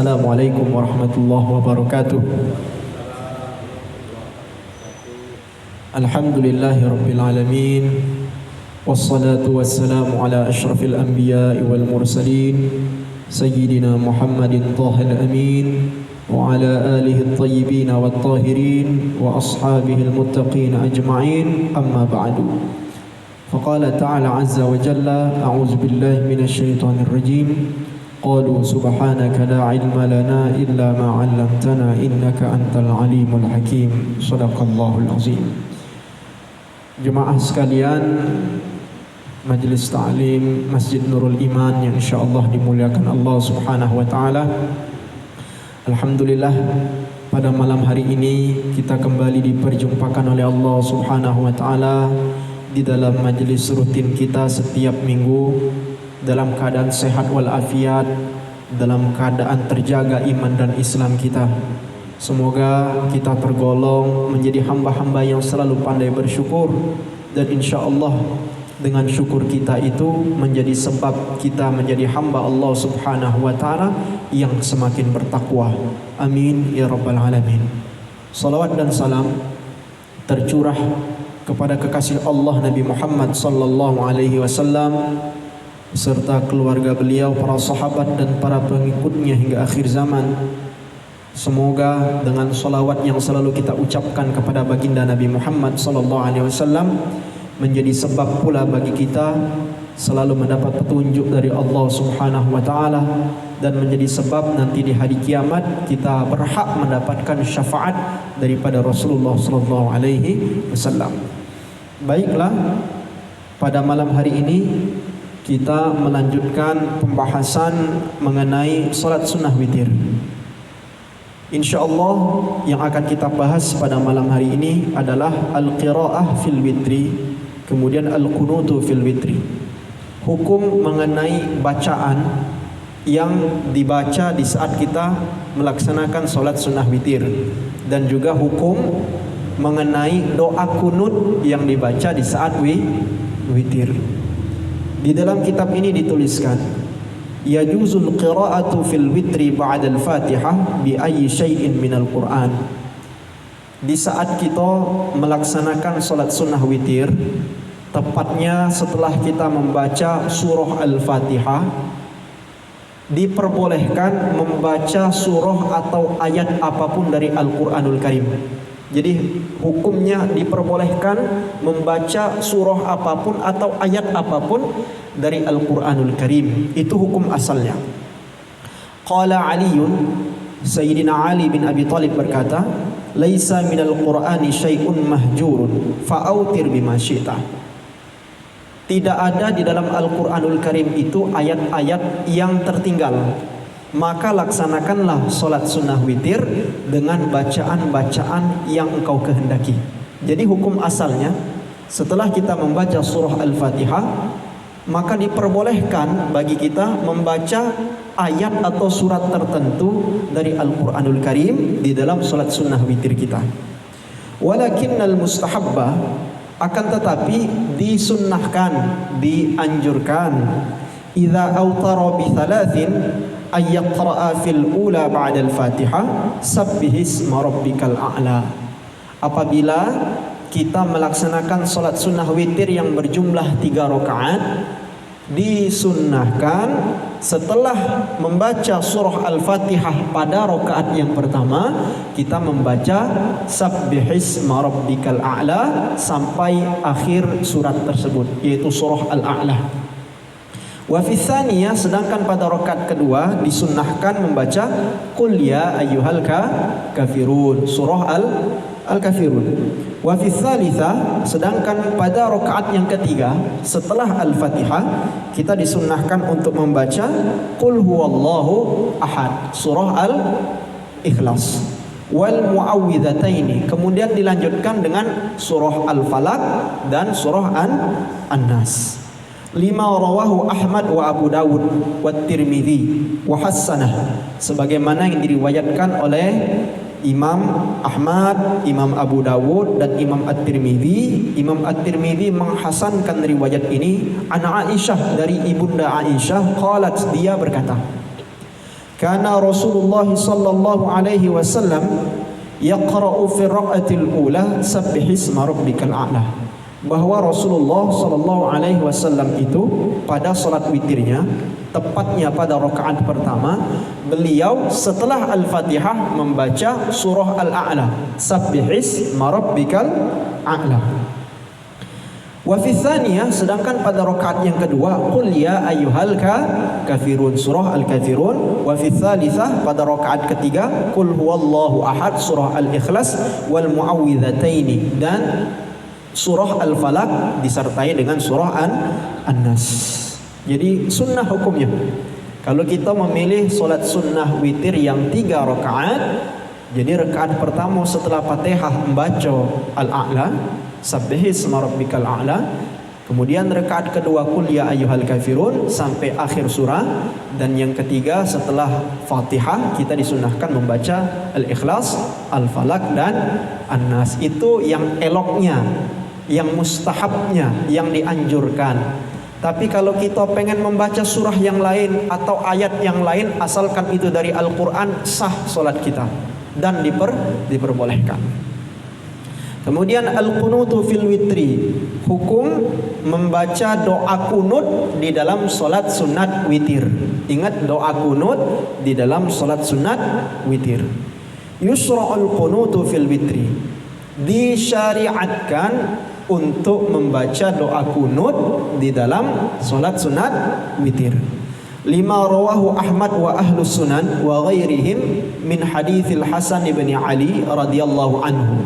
Assalamualaikum warahmatullahi wabarakatuh. Alhamdulillahi rabbil alamin. Wassalatu wassalamu ala ashrafil anbiya'i wal mursalin Sayyidina Muhammadin tahil amin wa ala alihi at-tayyibin wat tahirin wa ashabihi al-muttaqin ajma'in, amma ba'du. Faqala ta'ala azza wa jalla, a'udzu billahi minasy syaithanir rajim. Qalu subhanaka la ilma lana illa ma 'allamtana innaka antal alimul hakim. Shadaqallahul azim. Jemaah sekalian, Majelis Ta'lim Masjid Nurul Iman yang insyaallah dimuliakan Allah Subhanahu wa taala. Alhamdulillah, pada malam hari ini kita kembali diperjumpakan oleh Allah Subhanahu wa taala di dalam majelis rutin kita setiap minggu, dalam keadaan sehat walafiat, dalam keadaan terjaga iman dan Islam kita. Semoga kita tergolong menjadi hamba-hamba yang selalu pandai bersyukur, dan insya Allah dengan syukur kita itu menjadi sebab kita menjadi hamba Allah Subhanahu wa ta'ala yang semakin bertakwa. Amin ya rabbal alamin. Salawat dan salam tercurah kepada kekasih Allah Nabi Muhammad sallallahu alaihi wasallam serta keluarga beliau, para sahabat dan para pengikutnya hingga akhir zaman. Semoga dengan salawat yang selalu kita ucapkan kepada baginda Nabi Muhammad sallallahu alaihi wasallam menjadi sebab pula bagi kita selalu mendapat petunjuk dari Allah Subhanahu wa taala, dan menjadi sebab nanti di hari kiamat kita berhak mendapatkan syafaat daripada Rasulullah sallallahu alaihi wasallam. Baiklah, pada malam hari ini kita melanjutkan pembahasan mengenai salat sunnah witir. InsyaAllah yang akan kita bahas pada malam hari ini adalah al-qira'ah fil witri, kemudian al-qunutu fil witri. Hukum mengenai bacaan yang dibaca di saat kita melaksanakan salat sunnah witir, dan juga hukum mengenai doa kunut yang dibaca di saat witir. Di dalam kitab ini dituliskan, yajuzul qira'atu fil witri ba'da al-Fatihah bi ayyi syai'in minal Qur'an. Di saat kita melaksanakan salat sunnah witir, tepatnya setelah kita membaca surah Al-Fatihah, diperbolehkan membaca surah atau ayat apapun dari Al-Quranul Karim. Jadi hukumnya diperbolehkan membaca surah apapun atau ayat apapun dari Al-Quranul Karim. Itu hukum asalnya. Qala Aliun, Sayyidina Ali bin Abi Thalib berkata, laisa minal Qur'ani syai'un mahjurun fa'autir bima syi'ta. Tidak ada di dalam Al-Quranul Karim itu ayat-ayat yang tertinggal, maka laksanakanlah solat sunnah witir dengan bacaan-bacaan yang engkau kehendaki. Jadi hukum asalnya, setelah kita membaca surah Al-Fatihah, maka diperbolehkan bagi kita membaca ayat atau surat tertentu dari Al-Quranul Karim di dalam solat sunnah witir kita. Walakinnal mustahabba, akan tetapi disunnahkan, dianjurkan, idza autara bi thalathin ayyaqra'a fil ula ba'da al-Fatihah sabbihisma rabbikal a'la. Apabila kita melaksanakan salat sunnah witir yang berjumlah 3 rakaat, disunnahkan setelah membaca surah Al-Fatihah pada rakaat yang pertama, kita membaca sabbihisma rabbikal a'la sampai akhir surat tersebut, yaitu surah Al-A'la. Wa fi tsaniyah, sedangkan pada rakaat kedua disunnahkan membaca qul ya ayyuhal kafirun, surah Al-Kafirun. Wa fi tsalitsah, sedangkan pada rakaat yang ketiga setelah Al-Fatihah kita disunnahkan untuk membaca qul huwallahu ahad, surah Al-Ikhlas. Wal muawwidhataini, kemudian dilanjutkan dengan surah Al-Falaq dan surah An-Nas. Lima rawahu Ahmad wa Abu Dawud wa Tirmidzi wa hassanah, sebagaimana yang diriwayatkan oleh Imam Ahmad, Imam Abu Dawud dan Imam At-Tirmidzi. Imam At-Tirmidzi menghasankan riwayat ini an Aisyah, dari ibunda Aisyah, qalat, dia berkata, Karena Rasulullah sallallahu alaihi wasallam yaqra'u fi raq'atil ula sabbihisma rabbikal a'la. Bahwa Rasulullah sallallahu alaihi wasallam itu pada salat witirnya, tepatnya pada rakaat pertama, beliau setelah Al-Fatihah membaca surah Al-A'la, sabbihisma rabbikal a'la. Wa fi tsaniyah, sedangkan pada rakaat yang kedua, qul ya ayyuhal kafirun, surah Al-Kafirun. Wa fi tsalitsah, pada rakaat ketiga, qul huwallahu ahad, surah Al-Ikhlas wal muawwidhataini, dan surah Al-Falaq disertai dengan surah An-Nas. Jadi sunnah hukumnya. Kalau kita memilih solat sunnah witir yang 3 rakaat, jadi rakaat pertama setelah Fatihah membaca Al-A'la, sabbihisma rabbikal a'la, kemudian rakaat kedua qul ya ayyuhal kafirun sampai akhir surah, dan yang ketiga setelah Fatihah kita disunahkan membaca Al-Ikhlas, Al-Falaq dan An-Nas. Itu yang eloknya, yang mustahabnya, yang dianjurkan. Tapi kalau kita pengen membaca surah yang lain atau ayat yang lain, asalkan itu dari Al-Quran, sah solat kita dan diperbolehkan. Kemudian al-qunutu fil witri, hukum membaca doa kunut di dalam solat sunat witir. Ingat, doa kunut di dalam solat sunat witir. Yusra'ul qunutu fil witri, disyariatkan untuk membaca doa kunut di dalam solat sunat witir. Lima rawahu Ahmad wa ahlus sunan wa ghairihim min hadithil Hasan ibn Ali radhiyallahu anhu.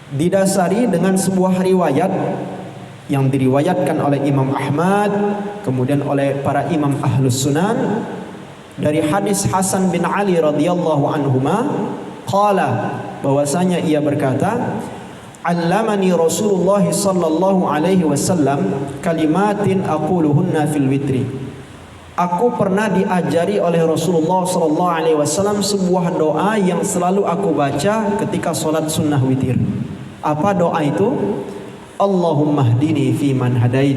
Didasari dengan sebuah riwayat yang diriwayatkan oleh Imam Ahmad, kemudian oleh para imam ahlus sunan, dari hadis Hasan bin Ali radhiyallahu anhuma, qala, bahwasanya ia berkata, allamani Rasulullah sallallahu alaihi wasallam kalimatin aquluhunna fil witri. Aku pernah diajari oleh Rasulullah sallallahu alaihi wasallam sebuah doa yang selalu aku baca ketika salat sunnah witir. Apa doa itu? Allahumma hdini fi man hadait,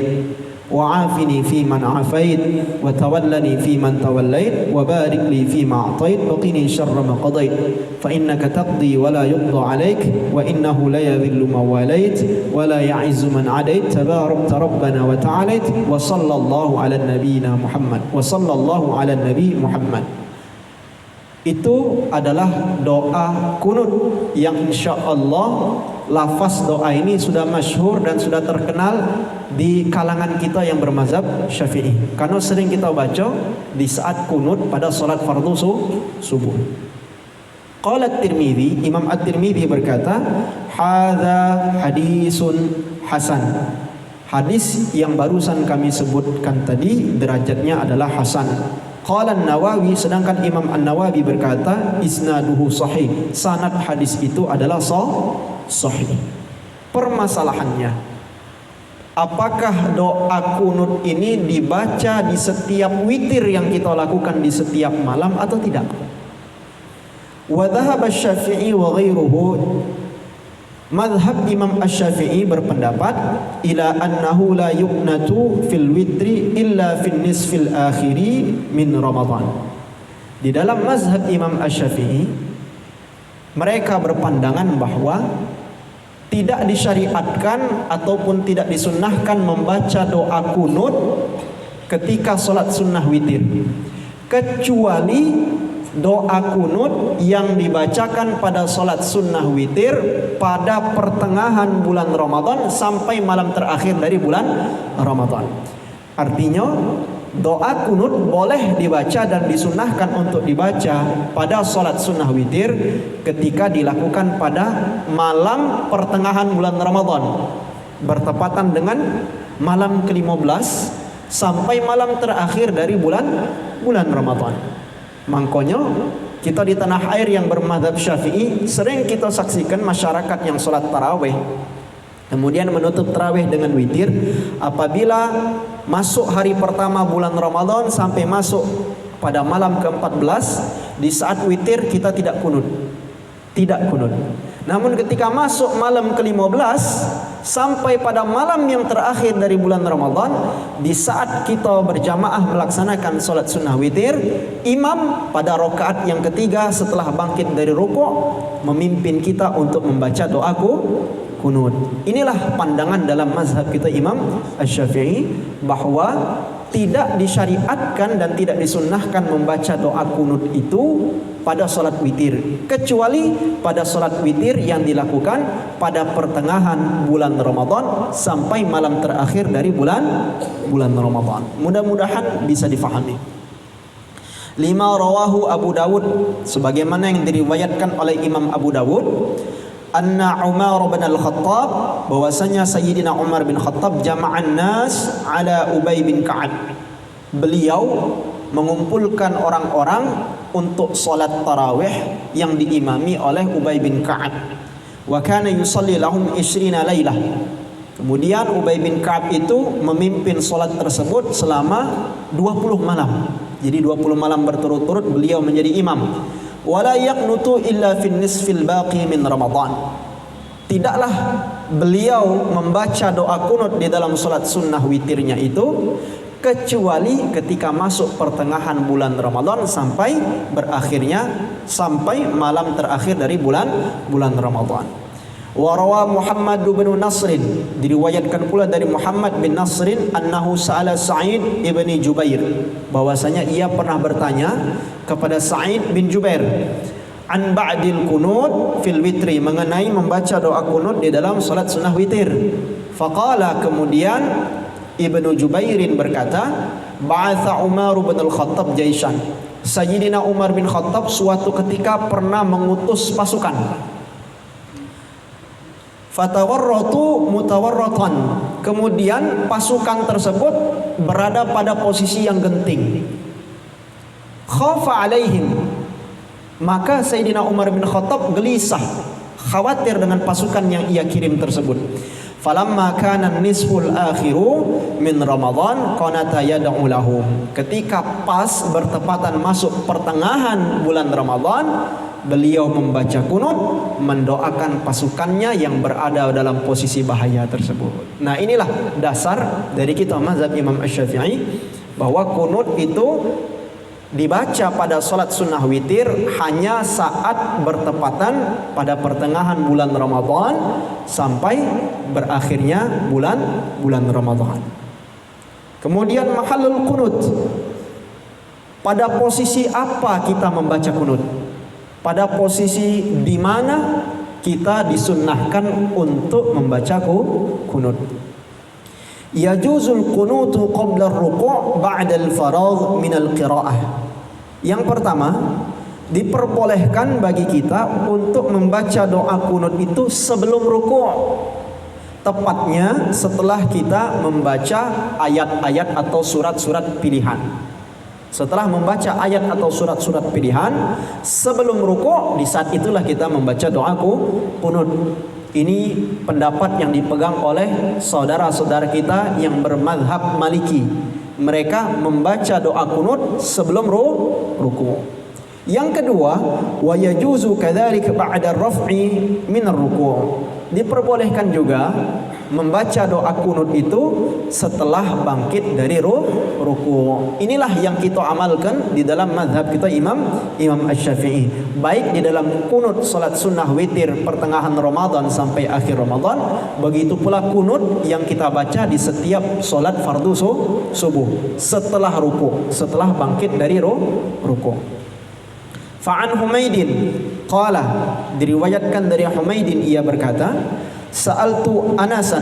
wa afini fi man afait, wa tawallani fi man tawallait, wa barik li fi ma a'tait, wa qini syarra ma qadait, fa innaka taqdi wa la yuqda alaik, wa innahu la yadhillu man walait, wa la ya'izzu man adait, tabarakta rabbana wa ta'alait, wa sallallahu ala nabiyyina Muhammad, wa sallallahu ala nabi Muhammad. Itu adalah doa kunut yang insyaallah lafaz doa ini sudah masyhur dan sudah terkenal di kalangan kita yang bermazhab Syafi'i, karena sering kita baca di saat kunut pada salat fardu subuh. Qala At-Tirmidzi, Imam At-Tirmidzi berkata, hadza hadisun hasan. Hadis yang barusan kami sebutkan tadi derajatnya adalah hasan. Qala An-Nawawi, sedangkan Imam An-Nawawi berkata, isnaduhu sahih, sanad hadis itu adalah sahih. Permasalahannya, apakah doa kunut ini dibaca di setiap witir yang kita lakukan di setiap malam atau tidak? Wa dhahaba Asy-Syafi'i wa ghairuhu, madhab Imam Asy-Syafi'i berpendapat ila annahu la yuqnatu fil witri illa fil nisfil akhiri min Ramadan. Di dalam mazhab Imam Asy-Syafi'i, mereka berpandangan bahwa tidak disyariatkan ataupun tidak disunnahkan membaca doa kunut ketika solat sunnah witir, kecuali doa kunut yang dibacakan pada solat sunnah witir pada pertengahan bulan Ramadan sampai malam terakhir dari bulan Ramadan. Artinya doa kunut boleh dibaca dan disunnahkan untuk dibaca pada solat sunnah witir ketika dilakukan pada malam pertengahan bulan Ramadan, bertepatan dengan malam ke-15 sampai malam terakhir dari bulan Ramadan. Makanya kita di tanah air yang bermadzhab Syafi'i sering kita saksikan masyarakat yang sholat tarawih kemudian menutup tarawih dengan witir apabila masuk hari pertama bulan Ramadan sampai masuk pada malam ke-14. Di saat witir kita tidak kunut. Namun ketika masuk malam ke-15 sampai pada malam yang terakhir dari bulan Ramadan, di saat kita berjamaah melaksanakan solat sunnah witir, imam pada rakaat yang ketiga setelah bangkit dari rukuk memimpin kita untuk membaca doa kunut. Inilah pandangan dalam mazhab kita Imam Asy-Syafi'i, bahwa tidak disyariatkan dan tidak disunnahkan membaca doa kunut itu pada solat witir, kecuali pada solat witir yang dilakukan pada pertengahan bulan Ramadan sampai malam terakhir dari bulan Ramadan. Mudah-mudahan bisa difahami. 5. Rawahu Abu Dawud, sebagaimana yang diriwayatkan oleh Imam Abu Dawud, anna Umar bin Al-Khattab, bahwasanya Sayyidina Umar bin Khattab jama'an nas ala Ubay bin Ka'ab. Beliau mengumpulkan orang-orang untuk salat tarawih yang diimami oleh Ubay bin Ka'ab. Wa kana yusalli lahum 20 lailah. Kemudian Ubay bin Ka'ab itu memimpin salat tersebut selama 20 malam. Jadi 20 malam berturut-turut beliau menjadi imam. Wala yaqnutu illa fin nisfil baqi min Ramadan. Tidaklah beliau membaca doa kunut di dalam salat sunnah witirnya itu kecuali ketika masuk pertengahan bulan Ramadan sampai malam terakhir dari bulan Ramadan. Wa rawa Muhammad bin Nasr, diriwayatkan pula dari Muhammad bin Nasr annahu sa'ala Sa'id ibni Jubair, bahwasanya ia pernah bertanya kepada Sa'id bin Jubair an ba'dil kunut fil witri, mengenai membaca doa kunut di dalam salat sunnah witir. Faqala, kemudian Ibnu Jubairin berkata, ba'atha Umar bin Al-Khattab jaishan, Sayyidina Umar bin Khattab suatu ketika pernah mengutus pasukan. Fatawarratu mutawarratan, kemudian pasukan tersebut berada pada posisi yang genting. Khafa alaihim, maka Sayyidina Umar bin Khattab gelisah, khawatir dengan pasukan yang ia kirim tersebut. Falamma kana nisful akhiru min Ramadan qanata yad'u lahum, ketika pas bertepatan masuk pertengahan bulan Ramadan, beliau membaca kunut mendoakan pasukannya yang berada dalam posisi bahaya tersebut. Nah, inilah dasar dari kita mazhab Imam Asy-Syafi'i, bahwa kunut itu dibaca pada salat sunnah witir hanya saat bertepatan pada pertengahan bulan Ramadan sampai berakhirnya bulan Ramadan. Kemudian mahallul kunut, pada posisi apa kita membaca kunut? Pada posisi di mana kita disunnahkan untuk membaca kunut. Yajuzul kunutu qabla ar-ruku' ba'da al-faragh min al-qira'ah. Yang pertama, diperbolehkan bagi kita untuk membaca doa kunut itu sebelum ruku'. Tepatnya setelah kita membaca ayat-ayat atau surat-surat pilihan. Setelah membaca ayat atau surat-surat pilihan sebelum ruku', di saat itulah kita membaca doa kunut. Ini pendapat yang dipegang oleh saudara-saudara kita yang bermadhab Maliki. Mereka membaca doa kunut sebelum ruku'. Yang kedua, wa yajuzu kadzalika ba'da ar-raf'i min ar-ruku'. Diperbolehkan juga membaca doa kunut itu setelah bangkit dari ruku'. Inilah yang kita amalkan di dalam mazhab kita Imam Asy-Syafi'i, baik di dalam kunut salat sunnah witir pertengahan Ramadan sampai akhir Ramadan, begitu pula kunut yang kita baca di setiap salat fardu subuh setelah ruku', setelah bangkit dari ruku'. Fa'an Humaidin qala, diriwayatkan dari Humaidin ia berkata, sa'altu Anasan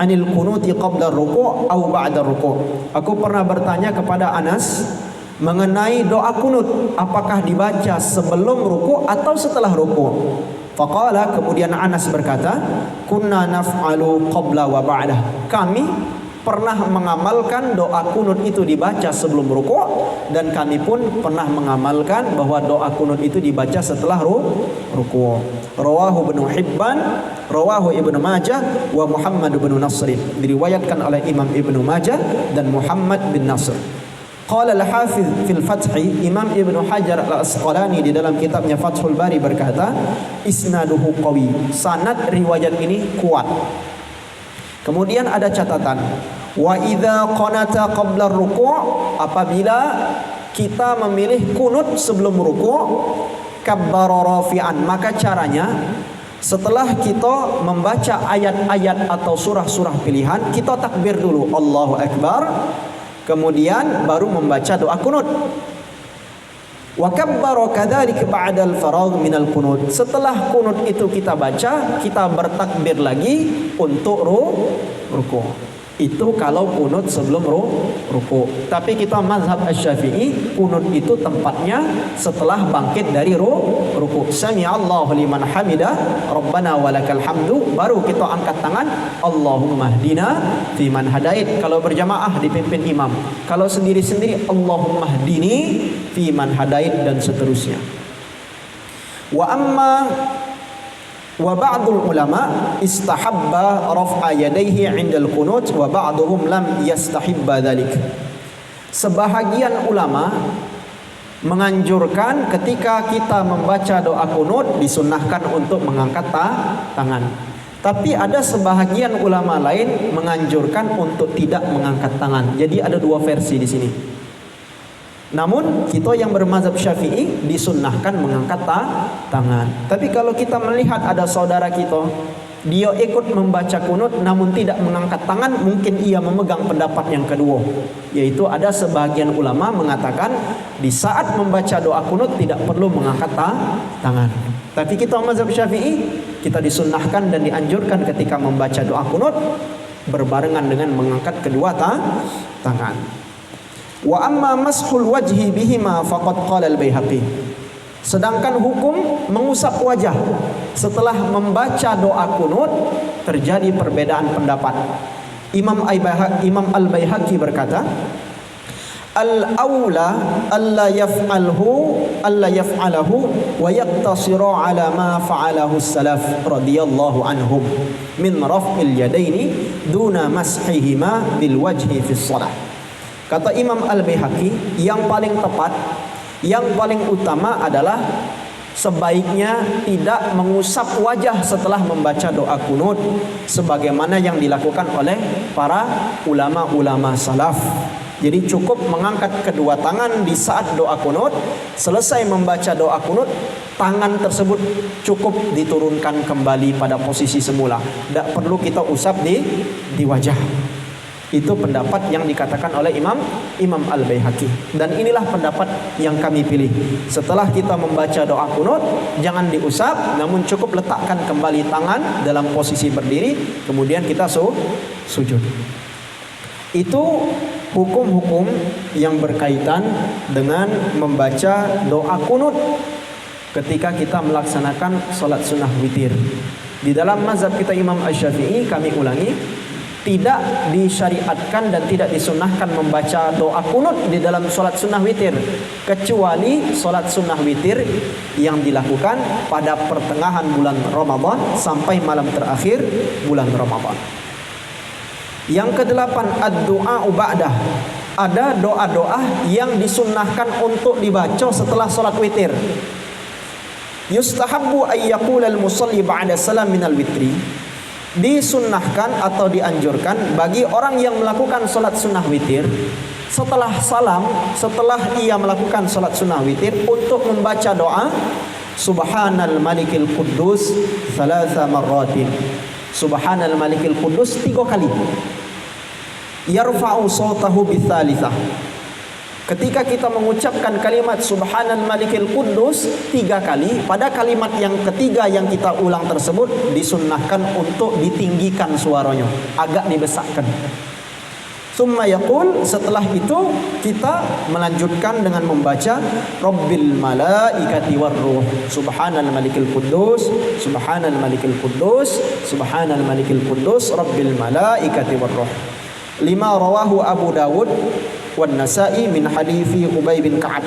anil kunuti qabla ruku' atau ba'da ruku'. Aku pernah bertanya kepada Anas mengenai doa kunut, apakah dibaca sebelum ruku' atau setelah ruku'. Faqala, kemudian Anas berkata, kunna naf'alu qabla wa ba'da. Kami pernah mengamalkan doa kunut itu dibaca sebelum ruku', dan kami pun pernah mengamalkan bahwa doa kunut itu dibaca setelah ruku'. Rawahu Ibnu Hibban, rawahu Ibnu Majah wa Muhammad bin Nasr. Diriwayatkan oleh Imam Ibnu Majah dan Muhammad bin Nasr. Qala al-Hafiz fil Fath, Imam Ibnu Hajar al-Asqalani di dalam kitabnya Fathul Bari berkata, isnaduhu qawi, sanad riwayat ini kuat. Kemudian ada catatan, wa idza qanata qabla ruku', apabila kita memilih kunut sebelum ruku', kabbara rafi'an, maka caranya setelah kita membaca ayat-ayat atau surah-surah pilihan, kita takbir dulu, Allahu Akbar, kemudian baru membaca doa kunut. Wa kabbara kadzalika ba'dal faragh minal qunut. Setelah kunut itu kita baca, kita bertakbir lagi untuk ruku'. Itu kalau kunut sebelum ruku'. Tapi kita mazhab Asy-Syafi'i, kunut itu tempatnya setelah bangkit dari ruku'. Sami'allahu liman hamidah, Rabbana walakal hamdu, baru kita angkat tangan, Allahumma hdina fiman hadait. Kalau berjamaah dipimpin imam. Kalau sendiri-sendiri, Allahumma hdini fiman hadait, dan seterusnya. Wa ba'dul ulama istahabba raf'a yadayhi 'indal qunut wa ba'duhum lam yastahibba dzalik. Sebahagian ulama menganjurkan ketika kita membaca doa kunut disunnahkan untuk mengangkat tangan. Tapi ada sebahagian ulama lain menganjurkan untuk tidak mengangkat tangan. Jadi ada dua versi di sini. Namun kita yang bermazhab Syafi'i disunnahkan mengangkat tangan. Tapi kalau kita melihat ada saudara kita, dia ikut membaca kunut namun tidak mengangkat tangan, mungkin ia memegang pendapat yang kedua, yaitu ada sebagian ulama mengatakan di saat membaca doa kunut tidak perlu mengangkat tangan. Tapi kita mazhab Syafi'i, kita disunnahkan dan dianjurkan ketika membaca doa kunut berbarengan dengan mengangkat kedua tangan. Wa amma mashul wajhi bihima faqad qala al-Baihaqi. Sedangkan hukum mengusap wajah setelah membaca doa kunut terjadi perbedaan pendapat. Imam Al-Baihaqi berkata, al-aula alla yaf'alahu wa yaqtasiru ala ma fa'alahu as-salaf radhiyallahu anhum min raf'il yadaini duna mashihima bil wajhi fi shalah. Kata Imam Al-Baihaqi, yang paling tepat, yang paling utama adalah sebaiknya tidak mengusap wajah setelah membaca doa kunut sebagaimana yang dilakukan oleh para ulama-ulama salaf. Jadi cukup mengangkat kedua tangan di saat doa kunut. Selesai membaca doa kunut, tangan tersebut cukup diturunkan kembali pada posisi semula. Tidak perlu kita usap di wajah. Itu pendapat yang dikatakan oleh Imam Al-Baihaqi, dan inilah pendapat yang kami pilih. Setelah kita membaca doa kunut, jangan diusap, namun cukup letakkan kembali tangan dalam posisi berdiri, kemudian kita sujud. Itu hukum-hukum yang berkaitan dengan membaca doa kunut ketika kita melaksanakan sholat sunnah witir. Di dalam mazhab kita Imam Asy-Syafi'i, kami ulangi, tidak disyariatkan dan tidak disunnahkan membaca doa kunut di dalam sholat sunnah witir, kecuali sholat sunnah witir yang dilakukan pada pertengahan bulan Ramadan sampai malam terakhir bulan Ramadan. Yang kedelapan, ad-du'a'u ba'dah. Ada doa-doa yang disunnahkan untuk dibaca setelah sholat witir. Yustahabbu ayyaqula al-musalli ba'da salam minal witri. Disunnahkan atau dianjurkan bagi orang yang melakukan sholat sunnah witir, setelah salam, setelah ia melakukan sholat sunnah witir, untuk membaca doa Subhanal Malikil Quddus thalatha marratin. Subhanal Malikil Quddus 3 kali. Yarfa'u sawtahu bithalithah. Ketika kita mengucapkan kalimat Subhanal Malikil Quddus 3 kali, pada kalimat yang ketiga yang kita ulang tersebut disunnahkan untuk ditinggikan suaranya, agak dibesarkan. Summa yaqul, setelah itu kita melanjutkan dengan membaca Rabbil malaikati warruh. Subhanal Malikil Quddus, Subhanal Malikil Quddus, Subhanal Malikil Quddus, Rabbil malaikati warruh. 5 rawahu Abu Dawud wan Nasa'i min hadithi Ubay bin Ka'ab,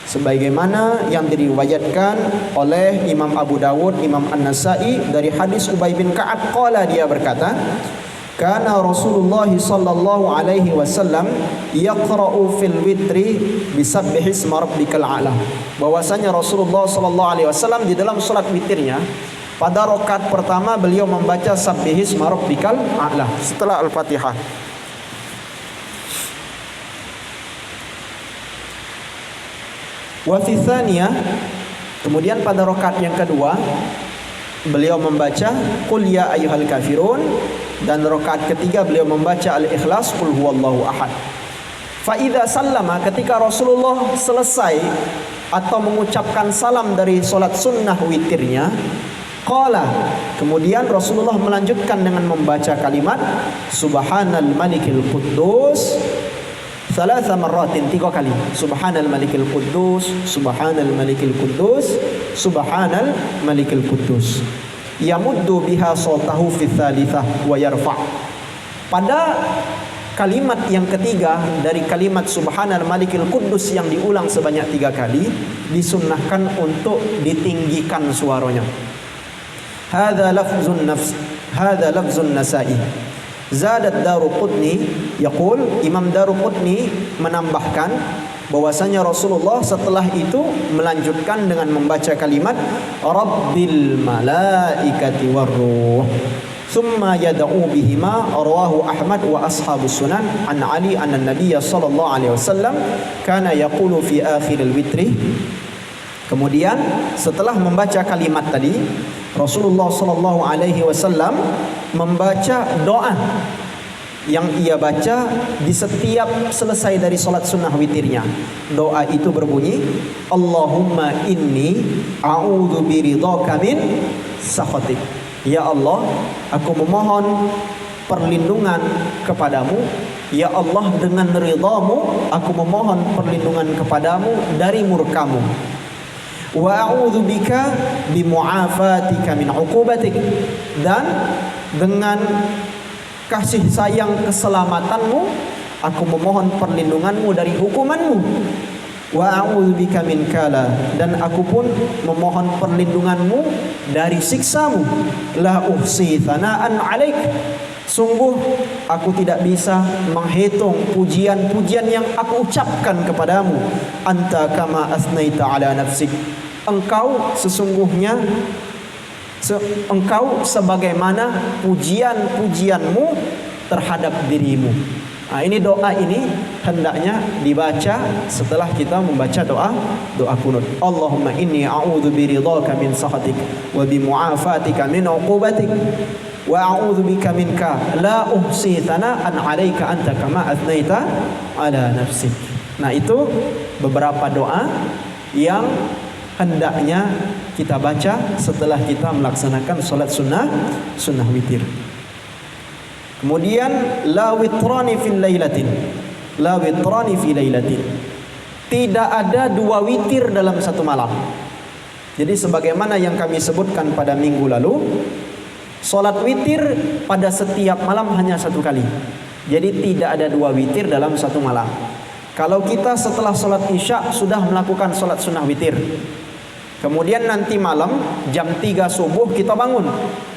sebagaimana yang diriwayatkan oleh Imam Abu Dawud, Imam An-Nasa'i dari hadis Ubay bin Ka'ab. Qala, dia berkata, kana Rasulullah sallallahu alaihi wasallam yaqra'u fil witri bisabbihisma rabbikal a'la. Bahwasanya Rasulullah sallallahu alaihi wasallam di dalam salat witirnya Pada rakaat pertama beliau membaca Sabbihisma rabbikal a'la setelah Al-Fatihah. Wa fi tsaniyah, kemudian pada rakaat yang kedua beliau membaca Qul ya ayyuhal kafirun, dan rakaat ketiga beliau membaca Al-Ikhlas Qul huwallahu ahad. Fa idza sallama, ketika Rasulullah selesai atau mengucapkan salam dari salat sunnah witirnya, qala, kemudian Rasulullah melanjutkan dengan membaca kalimat Subhanal Malikil Quddus thalatha marratin, 3 kali. Subhanal Malikil Quddus, Subhanal Malikil Quddus, Subhanal Malikil Quddus. Yamuddu biha sawtahu fi tsalitsah wa yarfa'. Pada kalimat yang ketiga dari kalimat Subhanal Malikil Quddus yang diulang sebanyak 3 kali, disunnahkan untuk ditinggikan suaranya. Hadza lafzun Nasa'i. Zadat Daruqutni yaqul, Imam Daruqutni menambahkan bahwasanya Rasulullah setelah itu melanjutkan dengan membaca kalimat Rabbil malaikati warruh. Thumma yad'u bihima, rawahu Ahmad wa ashabus sunan an Ali anna Nabiy sallallahu alaihi wasallam kana yaqulu fi akhiril witri. Kemudian setelah membaca kalimat tadi, Rasulullah sallallahu alaihi wasallam membaca doa yang ia baca di setiap selesai dari salat sunnah witirnya. Doa itu berbunyi, Allahumma inni a'udzu biridhaka min sakhatik. Ya Allah, aku memohon perlindungan kepadamu. Ya Allah, dengan ridhamu aku memohon perlindungan kepadamu dari murkamu. Wa a'udzu bika bimu'afatika min 'uqubatik, dan dengan kasih sayang keselamatanmu aku memohon perlindunganmu dari hukumanmu. Wa a'udzubika min kala, dan aku pun memohon perlindunganmu dari siksamu. La uhsi thana'an 'alaik, sungguh aku tidak bisa menghitung pujian-pujian yang aku ucapkan kepadamu. Anta kama asnaita ala nafsik, engkau sesungguhnya engkau sebagaimana pujian-pujianmu terhadap dirimu. Nah, ini doa ini hendaknya dibaca setelah kita membaca doa kunut. Allahumma inni a'udzu biridhaka min sakhatik wa bimu'afatika min 'uqubatik wa a'udzu bika minka la uhsi thana'an 'alaika anta kama athnaita 'ala nafsik. Nah, itu beberapa doa yang hendaknya kita baca setelah kita melaksanakan salat sunnah witir. Kemudian la witrani fi lailatin. Tidak ada 2 witir dalam satu malam. Jadi sebagaimana yang kami sebutkan pada minggu lalu, salat witir pada setiap malam hanya 1 kali. Jadi tidak ada 2 witir dalam satu malam. Kalau kita setelah salat Isya sudah melakukan salat sunnah witir, kemudian nanti malam jam 3 subuh kita bangun,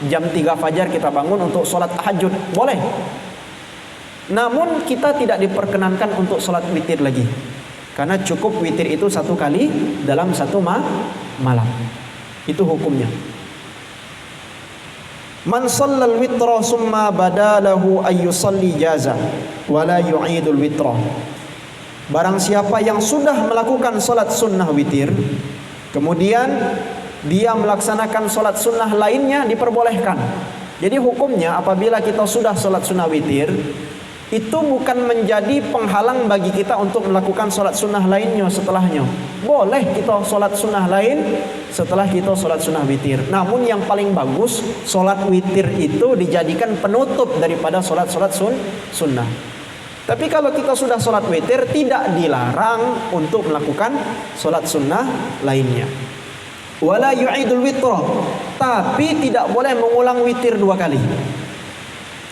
jam 3 fajar kita bangun untuk sholat tahajud, boleh. Namun kita tidak diperkenankan untuk sholat witir lagi, karena cukup witir itu 1 kali dalam satu malam. Itu hukumnya. Man shallal witra summa badalahu ayyusalli jaza wala yu'idul witra. Barang siapa yang sudah melakukan sholat sunnah witir, kemudian dia melaksanakan sholat sunnah lainnya, diperbolehkan. Jadi hukumnya apabila kita sudah sholat sunnah witir, itu bukan menjadi penghalang bagi kita untuk melakukan sholat sunnah lainnya setelahnya. Boleh kita sholat sunnah lain setelah kita sholat sunnah witir. Namun yang paling bagus, sholat witir itu dijadikan penutup daripada sholat-sholat sunnah. Tapi kalau kita sudah sholat witir, tidak dilarang untuk melakukan sholat sunnah lainnya. Wala yu'idul witra, tapi tidak boleh mengulang witir 2 kali.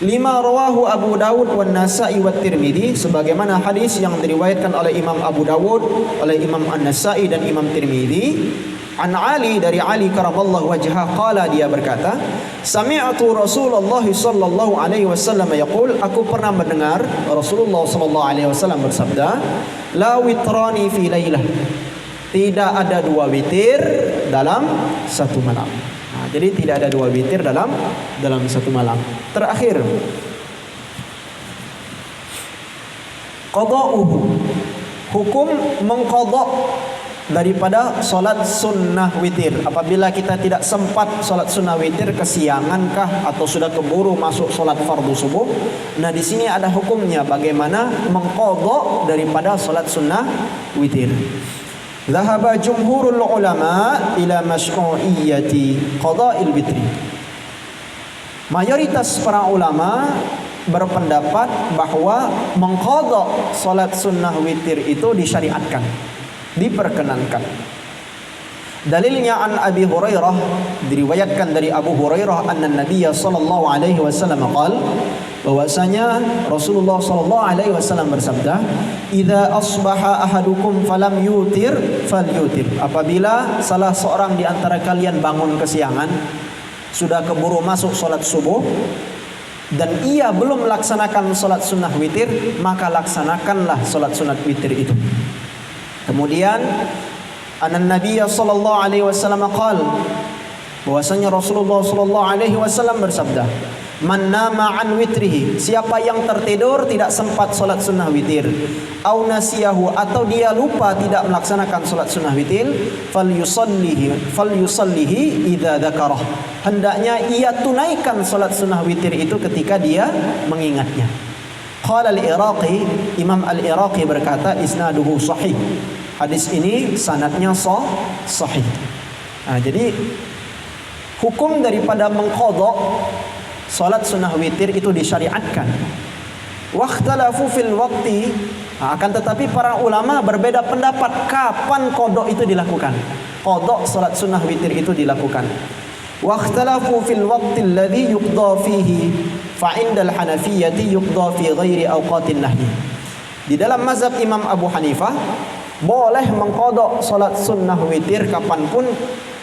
Lima rawahu Abu Dawud wan Nasa'i wat Tirmidzi, sebagaimana hadis yang diriwayatkan oleh Imam Abu Dawud, oleh Imam An-Nasa'i dan Imam Tirmidzi. An Ali, dari Ali karamallahu wajhah, qala, dia berkata, sami'tu Rasulullah sallallahu alaihi wasallam yaqul, aku pernah mendengar Rasulullah sallallahu alaihi wasallam bersabda, la witrani fi lailah, tidak ada 2 witir dalam satu malam. Nah, Jadi tidak ada 2 witir dalam satu malam. Terakhir, qada'uhu, hukum mengqadha daripada solat sunnah witir. Apabila kita tidak sempat solat sunnah witir, kesiangankah atau sudah keburu masuk solat fardu subuh, nah di sini ada hukumnya bagaimana mengqadha daripada solat sunnah witir. Dhahaba jumhurul ulama ila mashru'iyyati qada'il witri. Mayoritas para ulama berpendapat bahwa mengqadha solat sunnah witir itu disyariatkan, diperkenankan. Dalilnya an Abi Hurairah, diriwayatkan dari Abu Hurairah anna Nabiyya sallallahu alaihi wasallam qala, bahwasanya Rasulullah sallallahu alaihi wasallam bersabda, "Idza asbaha ahadukum falam yutir falyutir." Apabila salah seorang di antara kalian bangun kesiangan, sudah keburu masuk salat subuh, dan ia belum melaksanakan salat sunnah witir, maka laksanakanlah salat sunnah witir itu. Kemudian An-Nabiyya sallallahu alaihi wasallam qala, bahwasanya Rasulullah sallallahu alaihi wasallam bersabda, "Man nama an witrihi," siapa yang tertidur tidak sempat salat sunnah witir, au nasiyahu, atau dia lupa tidak melaksanakan salat sunnah witir, falyusallihi idza dzakarah, hendaknya ia tunaikan salat sunnah witir itu ketika dia mengingatnya. Qala al-Iraqi, Imam al-Iraqi berkata, isnaduhu sahih, hadis ini sanadnya sahih. Nah, jadi hukum daripada mengqadha salat sunnah witir itu disyariatkan. Wakhtalafu fil waqti, akan tetapi para ulama berbeda pendapat kapan qadha itu dilakukan. Qadha salat sunnah witir itu dilakukan. Wakhtalafu fil waqti alladhi yuqda fihi, fa 'inda al-Hanafiyyati yuqda fi ghairi awqatin nahi. Di dalam mazhab Imam Abu Hanifah boleh mengqadha salat sunnah witir kapanpun,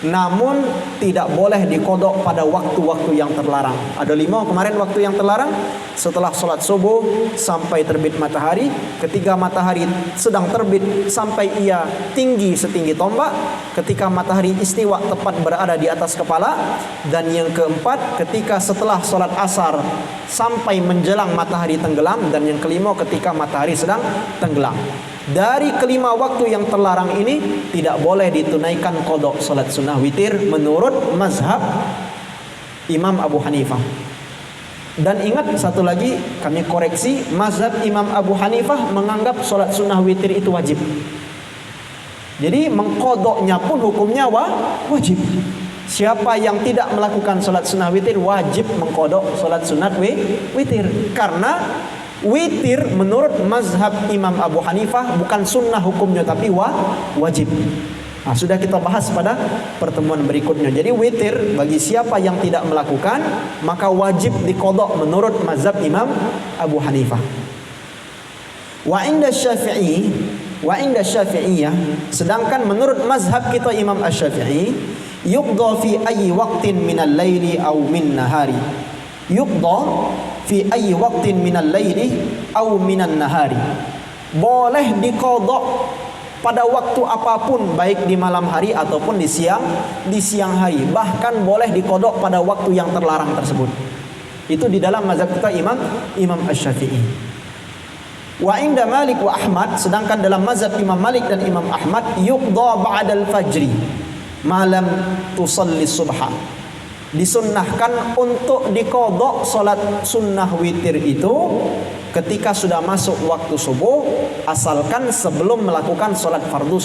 namun tidak boleh diqadha pada waktu-waktu yang terlarang. Ada 5 kemarin waktu yang terlarang: setelah salat subuh sampai terbit matahari, ketika matahari sedang terbit sampai ia tinggi setinggi tombak, ketika matahari istiwa tepat berada di atas kepala, dan yang keempat ketika setelah salat asar sampai menjelang matahari tenggelam, dan yang kelima ketika matahari sedang tenggelam. Dari kelima waktu yang terlarang ini tidak boleh ditunaikan qadha salat sunnah witir menurut mazhab Imam Abu Hanifah. Dan ingat satu lagi, kami koreksi, mazhab Imam Abu Hanifah menganggap salat sunnah witir itu wajib. Jadi mengqadhanya pun hukumnya wajib. Siapa yang tidak melakukan salat sunnah witir wajib mengqadha salat sunnah witir, karena witir menurut mazhab Imam Abu Hanifah bukan sunnah hukumnya, tapi wajib. Nah, sudah kita bahas pada pertemuan berikutnya. Jadi witir bagi siapa yang tidak melakukan, maka wajib diqadha menurut mazhab Imam Abu Hanifah. Wa inda Syafi'iyah, sedangkan menurut mazhab kita Imam Asy-Syafi'i, yuqda fi ayyi waqtin minal laili aw min nahari. Yuqda fi ayyi waqtin minal laili aw minan nahari. Boleh diqadha pada waktu apapun, baik di malam hari ataupun di siang hari. Bahkan boleh diqadha pada waktu yang terlarang tersebut. Itu di dalam mazhab kita Imam Asy-Syafi'i. Wa inda Malik wa Ahmad, sedangkan dalam mazhab Imam Malik dan Imam Ahmad, yuqda ba'dal fajri malam tusalli subha. Disunnahkan untuk diqadha salat sunnah witir itu ketika sudah masuk waktu subuh, asalkan sebelum melakukan salat fardu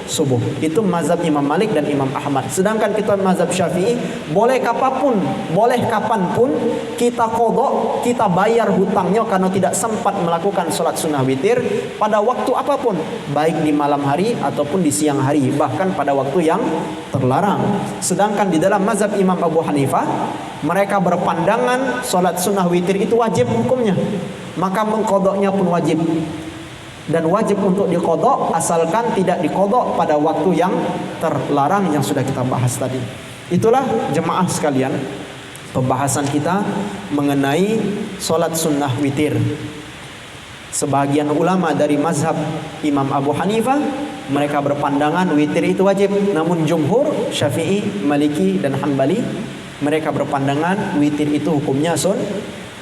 subuh. Itu mazhab Imam Malik dan Imam Ahmad. Sedangkan kita mazhab Syafi'i, boleh kapanpun kita qadha, kita bayar hutangnya karena tidak sempat melakukan salat sunnah witir pada waktu apapun, baik di malam hari ataupun di siang hari, bahkan pada waktu yang terlarang. Sedangkan di dalam mazhab Imam Abu Hanifah, mereka berpandangan salat sunnah witir itu wajib hukumnya, maka mengqadhanya pun wajib, dan wajib untuk diqadha asalkan tidak diqadha pada waktu yang terlarang yang sudah kita bahas tadi. Itulah jemaah sekalian pembahasan kita mengenai salat sunnah witir. Sebagian ulama dari mazhab Imam Abu Hanifah mereka berpandangan witir itu wajib. Namun jumhur Syafi'i, Maliki dan Hambali mereka berpandangan witir itu hukumnya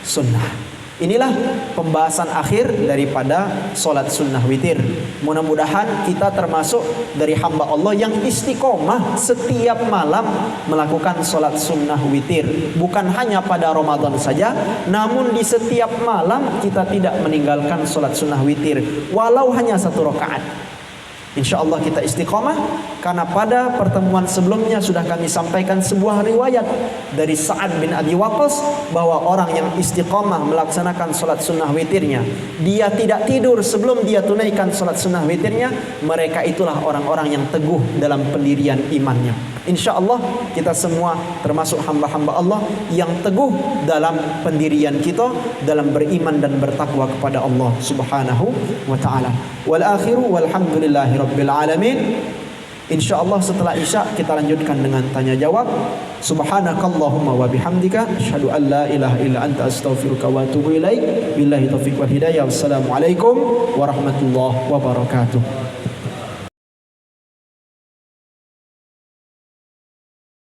sunnah. Inilah pembahasan akhir daripada solat sunnah witir. Mudah-mudahan kita termasuk dari hamba Allah yang istiqomah setiap malam melakukan solat sunnah witir. Bukan hanya pada Ramadan saja, namun di setiap malam kita tidak meninggalkan solat sunnah witir, walau hanya 1 rakaat. Insya Allah kita istiqomah, karena pada pertemuan sebelumnya sudah kami sampaikan sebuah riwayat dari Sa'ad bin Abi Waqqas bahwa orang yang istiqomah melaksanakan solat sunnah witirnya, dia tidak tidur sebelum dia tunaikan solat sunnah witirnya, mereka itulah orang-orang yang teguh dalam pendirian imannya. Insya Allah kita semua termasuk hamba-hamba Allah yang teguh dalam pendirian kita, dalam beriman dan bertakwa kepada Allah Subhanahu wa ta'ala. Wal akhiru walhamdulillahi rabbil alamin. InsyaAllah setelah Isya kita lanjutkan dengan tanya jawab. Subhanakallahumma wa bihamdika asyhadu an la ilaha illa anta astaghfiruka wa atubu ilaik. Billahi taufiq wal hidayah. Wassalamualaikum warahmatullahi wabarakatuh.